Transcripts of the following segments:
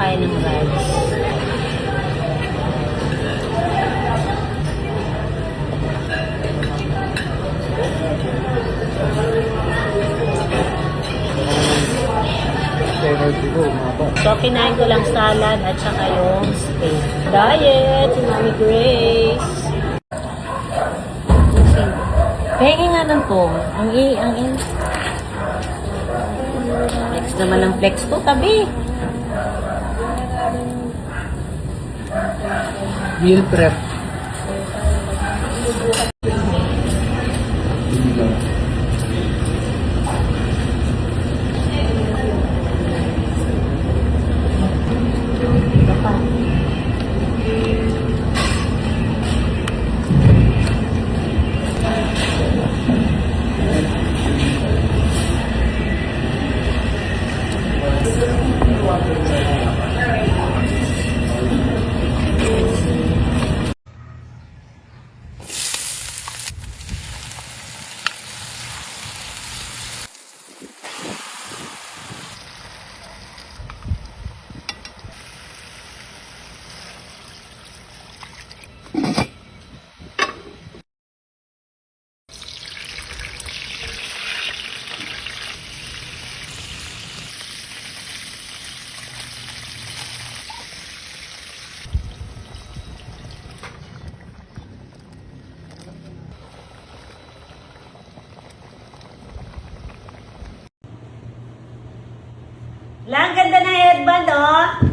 kakain ng rice. So, kinain ko lang salad at saka yung steak. Diet! Si Mami Grace! Pengi nga lang to. Flex naman ang flex to, tabi. Meal prep. Lang, ganda na headband, oh!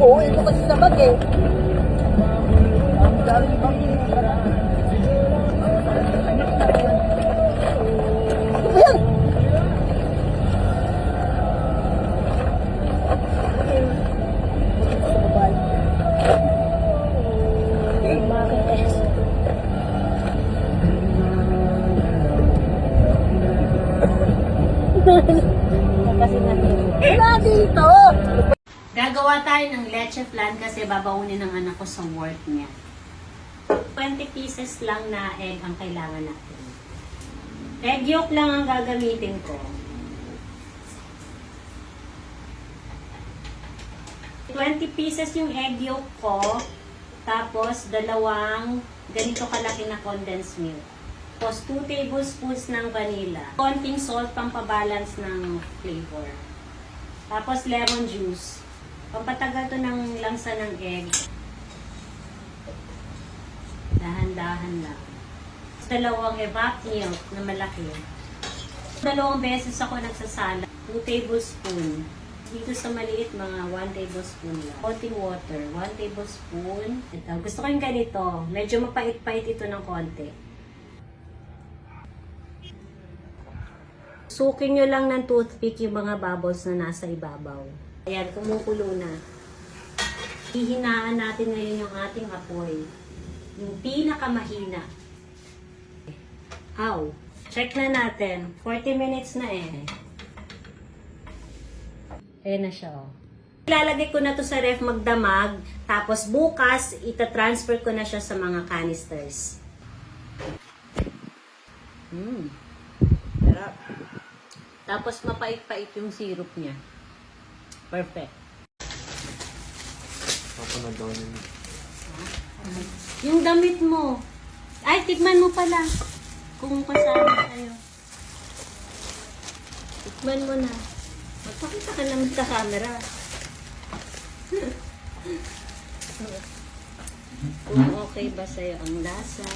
Oo, ito kasi sa bag eh. Ayan! Kasi natin. Wala dito! Gagawa tayo ng leche flan kasi babaunin ng anak ko sa work niya. 20 pieces lang na egg ang kailangan natin. Egg yolk lang ang gagamitin ko. 20 pieces yung egg yolk ko. Tapos, dalawang ganito kalaki na condensed milk. Tapos, 2 tablespoons ng vanilla. Konting salt pang pabalance ng flavor. Tapos, lemon juice. Pampatagal to ng langsa ng egg. Dahan-dahan lang. Dalawang evap milk na malaki. Dalawang beses ako nagsasala. 2 tablespoon. Dito sa maliit, mga 1 tablespoon lang. Konting water. 1 tablespoon. Ito. Gusto ko yung ganito. Medyo mapait-pait ito ng konti. Sukin nyo lang ng toothpick yung mga bubbles na nasa ibabaw. Ayan, kumukulo na. Hihinaan natin ngayon yung ating apoy. Yung pinakamahina. Aw. Check na natin. 40 minutes na eh. Ayan na siya, oh. Ilalagay ko na to sa ref magdamag. Tapos bukas, itatransfer ko na siya sa mga canisters. Sarap. Tapos mapait-pait yung syrup niya. Perfect. Yung damit mo. Ay, tikman mo pala. Kung kasama tayo. Tikman mo na. Magpakita ka naman sa camera. Kung okay ba sa'yo ang lasa.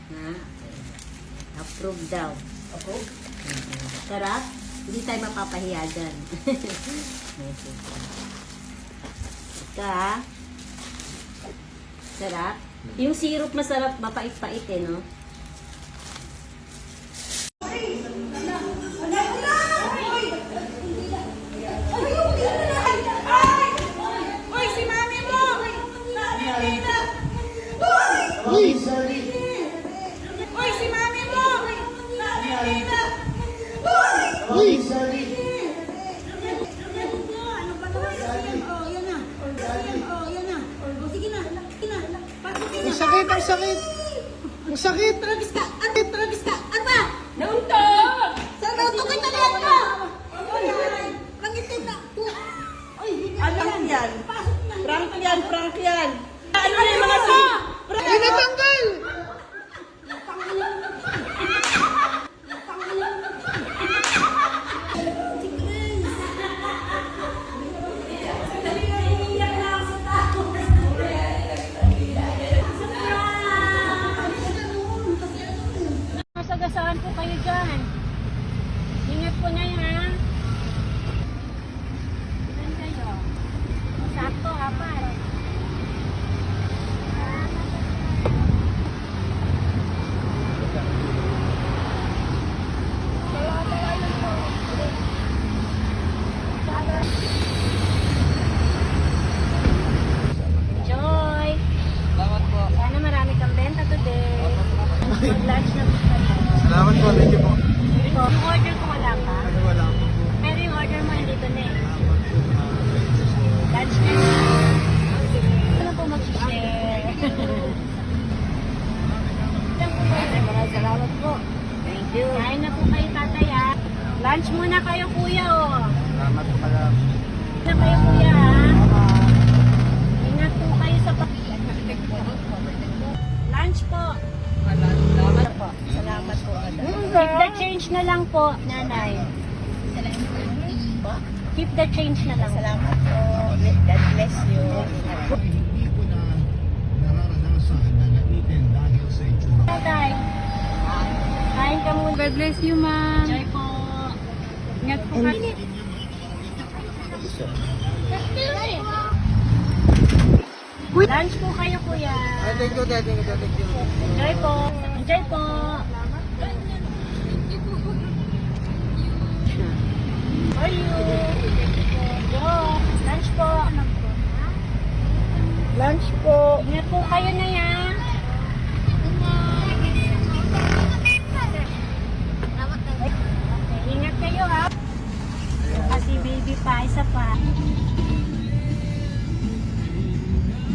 Ha? Approve daw. Approve? Sarap? Hindi tayo mapapahiya dyan. Ika. Sarap? Yung syrup masarap, mapait-pait eh, no? Ano ba ito? Ayan, oh, yan na. Ayan, oh, yan na. Oh, sige na. Sige na. Pasukin na. Ang sakit, ang sakit. Ang sakit. Tragis ka. Tragis ka. Ano ba? Naunto! Sa roto ka talaga mo. Langitin na. Ay, Ano yan? pasok na. Prank yan, prank yan. Ano na yung mga si... Ay, natanggal. Masagasaan po kayo dyan. Ingat po na yun, ha? Ilan kayo? Sakto, apat. Enjoy! Salamat po. Sana marami kang benta today. Mag-lunch na po kayo. Salamat po. Thank you po. Yung order ko wala pa. Ano wala po. Pero yung order mo andito na eh. Lunch na. Ano po mag-share? Maraming salamat po. Thank you. Kain na po kayo tatay ha. Lunch muna kayo kuya oh. Salamat po pala. Na kayo kuya ha. Ingat po kayo sa lunch po. Salamat po. Salamat po. Keep the change na lang po, nanay. Keep the change na lang. Salamat po. God bless you. Hindi ko na nararanasan na gamitin dahil sa itsura. Tatay. Kain ka muna. God bless you, ma'am. Enjoy po. Ingat po kayo. Lunch po kayo, kuya. Thank you, thank you, thank you. Enjoy po. Enjoy po. For you. Enjoy. Lunch po. Lunch po. Ingat po kayo na yan. Okay, ingat kayo ha. Kasi baby pa, isa pa.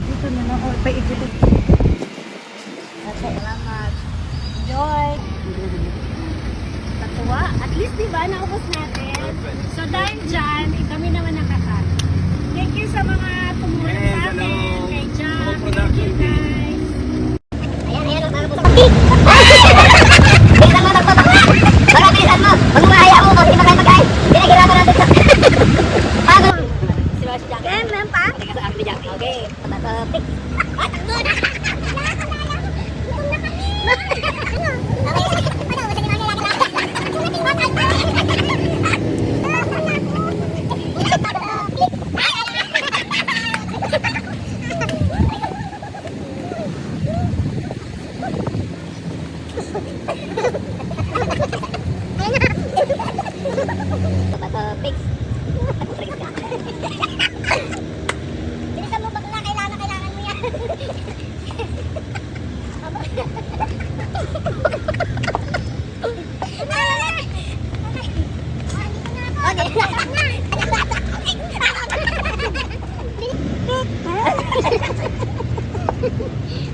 Dito na lang ako, paikot. Salamat. Enjoy. Katuwa. At least diba, naubos natin. So dahil dyan, kami naman nakaka. Thank you sa mga tumulong sa amin. Kay Jack. Thank you guys. Ayan, ayan, ang mga bilisan mo, magpapakla! Mga bilisan mo! Huwag mo mahaya mo kasi makay magkain! Pinagirapan natin sa... Paano? Si Jack. Meron pa? Teka sa akin ni Jack. Okay. Fix. Ah, takbo na! Gutom na kami! Fix. Bilisan mo bakla, kailangan mo yan.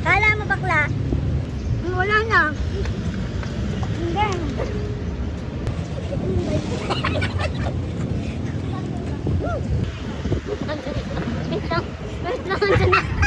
Kala mo bakla? Wala na. Hindi. Wait lang, dyan na.